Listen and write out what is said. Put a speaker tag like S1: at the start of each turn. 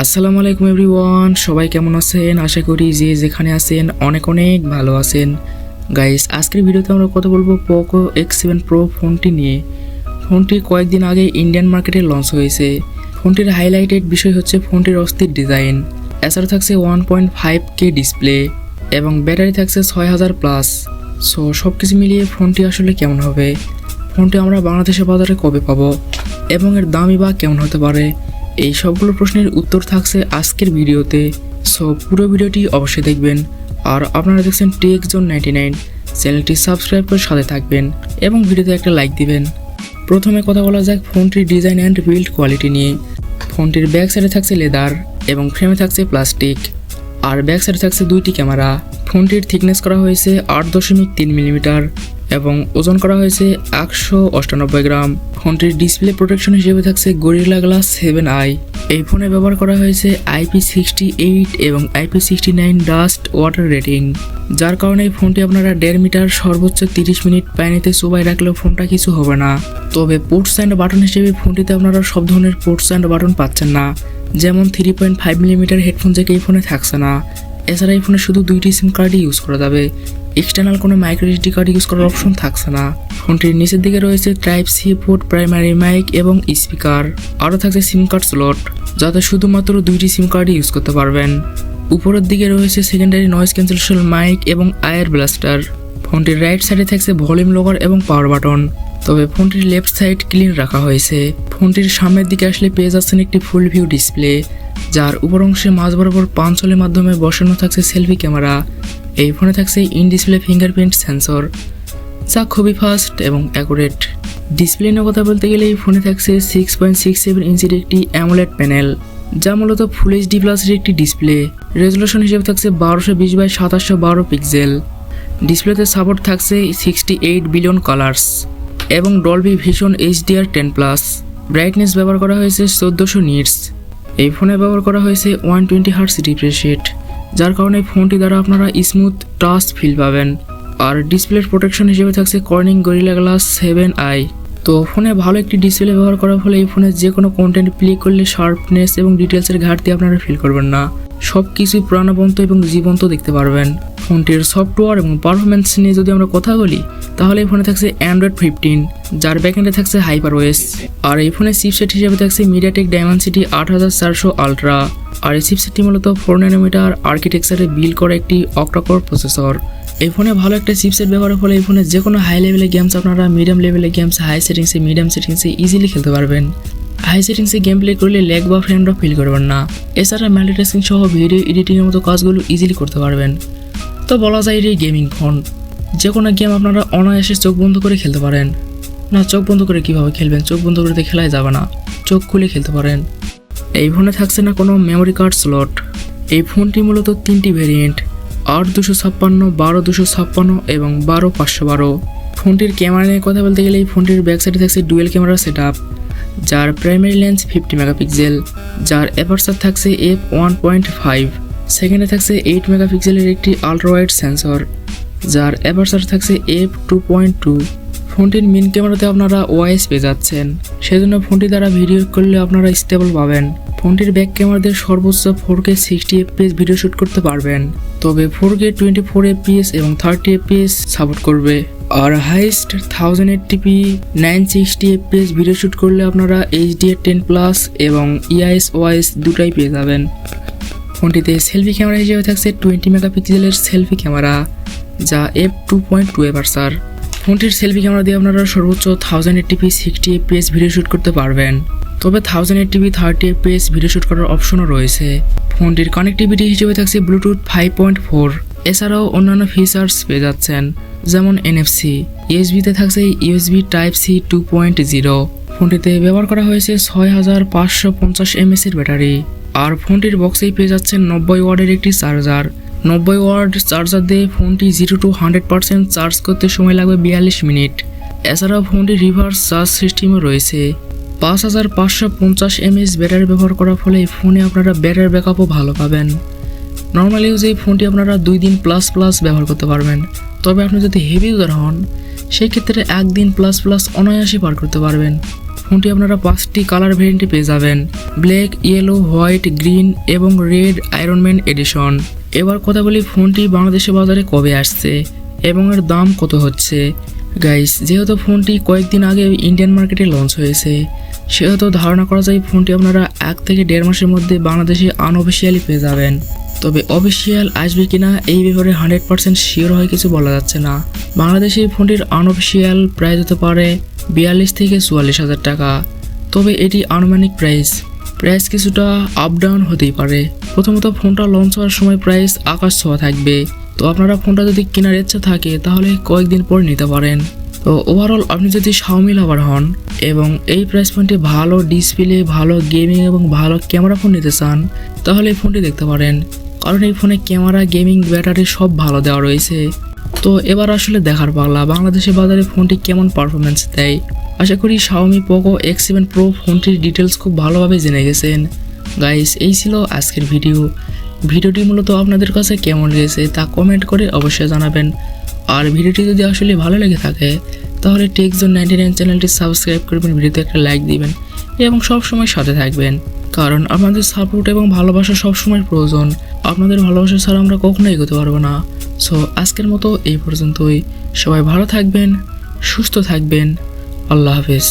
S1: আসসালামু আলাইকুম এভরিওয়ান, সবাই কেমন আছেন? আশা করি যে যেখানে আছেন অনেক অনেক ভালো আছেন। গাইস, আজকের ভিডিওতে আমরা কথা বলবো পোকো X7 Pro ফোনটি নিয়ে। ফোনটি কয়েকদিন আগে ইন্ডিয়ান মার্কেটে লঞ্চ হয়েছে। ফোনটির হাইলাইটেড বিষয় হচ্ছে ফোনটির অস্থির ডিজাইন, এছাড়া থাকছে 1.5K ডিসপ্লে এবং ব্যাটারি থাকছে 6000 প্লাস। সো সব কিছু মিলিয়ে ফোনটি আসলে কেমন হবে, ফোনটি আমরা বাংলাদেশের বাজারে কবে পাবো এবং এর দামই বা কেমন হতে পারে, এই সবগুলো প্রশ্নের উত্তর থাকছে আজকের ভিডিওতে। সো পুরো ভিডিওটি অবশ্যই দেখবেন। আর আপনারা দেখছেন টেক জোন 99, চ্যানেলটি সাবস্ক্রাইব করে সাথে থাকবেন এবং ভিডিওতে একটা লাইক দিবেন। প্রথমে কথা বলা যাক ফোনটির ডিজাইন অ্যান্ড বিল্ড কোয়ালিটি নিয়ে। ফোনটির ব্যাক সাইডে থাকছে লেদার এবং ফ্রেমে থাকছে প্লাস্টিক, আর ব্যাক সাইডে থাকছে দুইটি ক্যামেরা। ফোনটির থিকনেস করা হয়েছে 8.3 মিলিমিটার এবং ওজন করা হয়েছে 198 গ্রাম। ফোনটির ডিসপ্লে প্রোটেকশন হিসেবে থাকছে গরিলা গ্লাস 7i। এই ফোনে ব্যবহার করা হয়েছে IP68 এবং IP69 ডাস্ট ওয়াটার রেটিং, যার কারণে এই ফোনটি আপনারা 1.5 মিটার সর্বোচ্চ 30 মিনিট পানিতে চুবাই রাখলেও ফোনটা কিছু হবে না। তবে পোর্টস অ্যান্ড বাটন হিসেবে ফোনটিতে আপনারা সব ধরনের পোর্টস অ্যান্ড বাটন পাচ্ছেন না, যেমন 3.5 মিলিমিটার হেডফোন জ্যাক এই ফোনে থাকছে না। এছাড়া এই ফোনে শুধু দুইটি সিম কার্ডই ইউজ করা যাবে, এক্সটার্নাল কোনো মাইক্রো এসডি কার্ড ইউজ করার অপশন থাকছে না। ফোনটির নিচের দিকে রয়েছে type C port, primary mic এবং স্পিকার। আরও থাকছে সিম কার্ড স্লট, যাতে শুধুমাত্র দুইটি সিম কার্ডই ইউজ করতে পারবেন। উপরের দিকে রয়েছে সেকেন্ডারি নয়েজ ক্যান্সেলেশন মাইক এবং আয়ার ব্লাস্টার। ফোনটির রাইট সাইডে থাকছে ভলিউম লকার এবং পাওয়ার বাটন, তবে ফোনটির লেফট সাইড ক্লিন রাখা হয়েছে। ফোনটির সামনের দিকে আসলে পেয়ে যাচ্ছেন একটি ফুল ভিউ ডিসপ্লে, যার উপর অংশে মাঝ বরাবর পাঞ্চ হোলের মাধ্যমে বসানো থাকছে সেলফি ক্যামেরা। এই ফোনে থাকছে ইন ডিসপ্লে ফিঙ্গারপ্রিন্ট সেন্সর, যা খুবই ফাস্ট এবং অ্যাকুরেট। ডিসপ্লে নিয়ে কথা বলতে গেলে এই ফোনে থাকছে 6.67 ইঞ্চির একটি অ্যামোলেড প্যানেল, যা মূলত ফুল এইচডি প্লাসের একটি ডিসপ্লে। রেজলিউশন হিসেবে থাকছে 1220x2712 পিক্সেল। ডিসপ্লেতে সাপোর্ট থাকছে 68 বিলিয়ন কালার্স এবং ডলবি ভিশন HDR10+। ব্রাইটনেস ব্যবহার করা হয়েছে 1400 নিটস। এই ফোনে ব্যবহার করা হয়েছে 120 হার্টজ রিফ্রেশ রেট, যার কারণে ফোনটি দ্বারা আপনারা স্মুথ টাচ ফিল পাবেন। আর ডিসপ্লের প্রোটেকশন হিসেবে থাকছে কর্নিং গরিলা গ্লাস 7i। তো ফোনে ভালো একটি ডিসপ্লে ব্যবহার করার ফলে এই ফোনে যে কোনো কন্টেন্ট প্লে করলে শার্পনেস এবং ডিটেলসের ঘাটতি আপনারা ফিল করবেন না, সব কিছুই প্রাণবন্ত এবং জীবন্ত দেখতে পারবেন। ফোনটির সফটওয়্যার এবং পারফরমেন্স নিয়ে যদি আমরা কথা বলি, তাহলে এই ফোনে থাকছে অ্যান্ড্রয়েড 15, যার ব্যাকএন্ডে থাকছে HyperOS। আর এই ফোনের চিপসেট হিসেবে থাকছে মিডিয়াটেক ডায়মেনসিটি 8400 আলট্রা। আর এই চিপসেটটি মূলত 4 ন্যানোমিটার আর্কিটেকচারে বিল্ড করা একটি অক্টাকোর প্রসেসর। এই ফোনে ভালো একটা চিপসেট ব্যবহারের ফলে এই ফোনে যে কোনো হাই লেভেলের গেমস আপনারা মিডিয়াম লেভেলের গেমস হাই সেটিংসে, মিডিয়াম সেটিংসে ইজিলি খেলতে পারবেন। হাই সেটিংসে গেম প্লে করলে ল্যাগ বা ফ্রেম ড্রপ ফিল করবেন না। এছাড়া মাল্টিটাস্কিং সহ ভিডিও এডিটিংয়ের মতো কাজগুলো ইজিলি করতে পারবেন। তো বলা যায় এই গেমিং ফোন, যে কোনো গেম আপনারা অনায়াসে চোখ বন্ধ করে খেলতে পারেন। না, চোখ বন্ধ করে কীভাবে খেলবেন? চোখ বন্ধ করে খেলাই যাবে না, চোখ খুলে খেলতে পারেন। এই ফোনে থাকছে না কোনো মেমোরি কার্ড স্লট। এই ফোনটি মূলত 3টি ভেরিয়েন্ট, 8/256, 12/256 এবং 12/512। ফোনটির ক্যামেরা নিয়ে কথা বলতে গেলে এই ফোনটির ব্যাক সাইডে থাকছে ডুয়েল ক্যামেরা সেটআপ, যার প্রাইমারি লেন্স 50 মেগাপিক্সেল, যার অ্যাপারচার থাকছে f1.5। সেকেন্ডে থাকছে 8 মেগাপিক্সেলের একটি আলট্রা ওয়াইড সেন্সর, যার অ্যাপারচার থাকছে f2.2। ফোনটির মেন ক্যামেরাতে আপনারা ওআইএস পেয়ে যাচ্ছেন, সেজন্য ফোনটি দ্বারা ভিডিও করলে আপনারা স্টেবল পাবেন। ফোনটির ব্যাক ক্যামেরাতে সর্বোচ্চ 4K 60 fps ভিডিও শ্যুট করতে পারবেন, তবে 4K 24 fps এবং 30 fps সাপোর্ট করবে। আর highest 1080p 960 fps video shoot করলে আপনারা HDR10+ এবং EIS OIS দুটাই পেয়ে যাবেন। ফোনটিতে সেলফি ক্যামেরা হিসেবে থাকছে 20 মেগাপিক্সেলের সেলফি ক্যামেরা, যা f2.2 অ্যাপারচার। ফোনটির সেলফি ক্যামেরা দিয়ে আপনারা সর্বোচ্চ 1080p 60 fps ভিডিও শ্যুট করতে পারবেন, তবে 1080p 30 fps ভিডিও শ্যুট করার অপশনও রয়েছে। ফোনটির কানেক্টিভিটি হিসেবে থাকছে ব্লুটুথ 5.4। এছাড়াও অন্যান্য ফিচার্স পেয়ে যাচ্ছেন, যেমন NFC। USB-তে থাকছে USB Type C 2.0। ফোনটিতে ব্যবহার করা হয়েছে 6550 mAh এর ব্যাটারি। আর ফোনটির বক্সেই পেয়ে যাচ্ছেন 90 ওয়াটের একটি চার্জার। 90 ওয়াট চার্জার দিয়ে ফোনটি 0 to 100% চার্জ করতে সময় লাগবে 42 মিনিট। এছাড়াও ফোনটির রিভার্স চার্জ সিস্টেমও রয়েছে। 5550 mAh ব্যাটারি ব্যবহার করার ফলে এই ফোনে আপনারা ব্যাটারি ব্যাকআপও ভালো পাবেন। নর্মাল ইউজে এই ফোনটি আপনারা 2 দিন প্লাস ব্যবহার করতে পারবেন, তবে আপনি যদি হেভি ইউজার হন সেই ক্ষেত্রে 1 দিন প্লাস অনায়াসে পার করতে পারবেন। ফোনটি আপনারা 5টি কালার ভেরিয়েন্টে পেয়ে যাবেন, ব্ল্যাক, ইয়েলো, হোয়াইট, গ্রিন এবং রেড আয়রনম্যান এডিশন। এবার কথা বলি ফোনটি বাংলাদেশের বাজারে কবে আসছে এবং এর দাম কত হচ্ছে। গাইস, যেহেতু ফোনটি কয়েকদিন আগে ইন্ডিয়ান মার্কেটে লঞ্চ হয়েছে, সেহেতু ধারণা করা যায় ফোনটি আপনারা 1 থেকে 1.5 মাসের মধ্যে বাংলাদেশে আনঅফিসিয়ালি পেয়ে যাবেন। তবে অফিসিয়াল আসবে কিনা এই ব্যাপারে 100% শিওর হয়ে কিছু বলা যাচ্ছে না। বাংলাদেশে এই ফোনটির আনঅফিসিয়াল প্রাইস হতে পারে 42 থেকে 44 হাজার টাকা। তবে এটি আনুমানিক প্রাইস কিছুটা আপ ডাউন হতেই পারে। প্রথমত ফোনটা লঞ্চ হওয়ার সময় প্রাইস আকাশ ছোঁয়া থাকবে, তো আপনারা ফোনটা যদি কেনার ইচ্ছা থাকে তাহলে কয়েকদিন পর নিতে পারেন। তো ওভারঅল আপনি যদি Xiaomi লাভার হন এবং এই প্রাইস পয়েন্টে ভালো ডিসপ্লে, ভালো গেমিং এবং ভালো ক্যামেরা ফোন নিতে চান, তাহলে এই ফোনটি দেখতে পারেন, কারণ এই ফোনে ক্যামেরা, গেমিং, ব্যাটারি সব ভালো দেওয়া রয়েছে। তো এবার আসলে দেখার পালা বাংলাদেশের বাজারে ফোনটি কেমন পারফরমেন্স দেয়। আশা করি Xiaomi Poco X7 Pro ফোনটির ডিটেলস খুব ভালোভাবে জেনে গেছেন। গাইস, এই ছিল আজকের ভিডিওটি মূলত আপনাদের কাছে কেমন লেগেছে তা কমেন্ট করে অবশ্যই জানাবেন। আর ভিডিওটি যদি আসলে ভালো লেগে থাকে তাহলে টেকজোন99 চ্যানেলটি সাবস্ক্রাইব করবেন, ভিডিওতে একটা লাইক দিবেন এবং সবসময় সাথে থাকবেন, কারণ আপনাদের সাপোর্ট এবং ভালোবাসা সবসময় প্রয়োজন। আপনাদের ভালোবাসা ছাড়া আমরা কখনোই এগোতে পারবো না। সো আজকের মতো এই পর্যন্তই। সবাই ভালো থাকবেন, সুস্থ থাকবেন। আল্লাহ হাফেজ।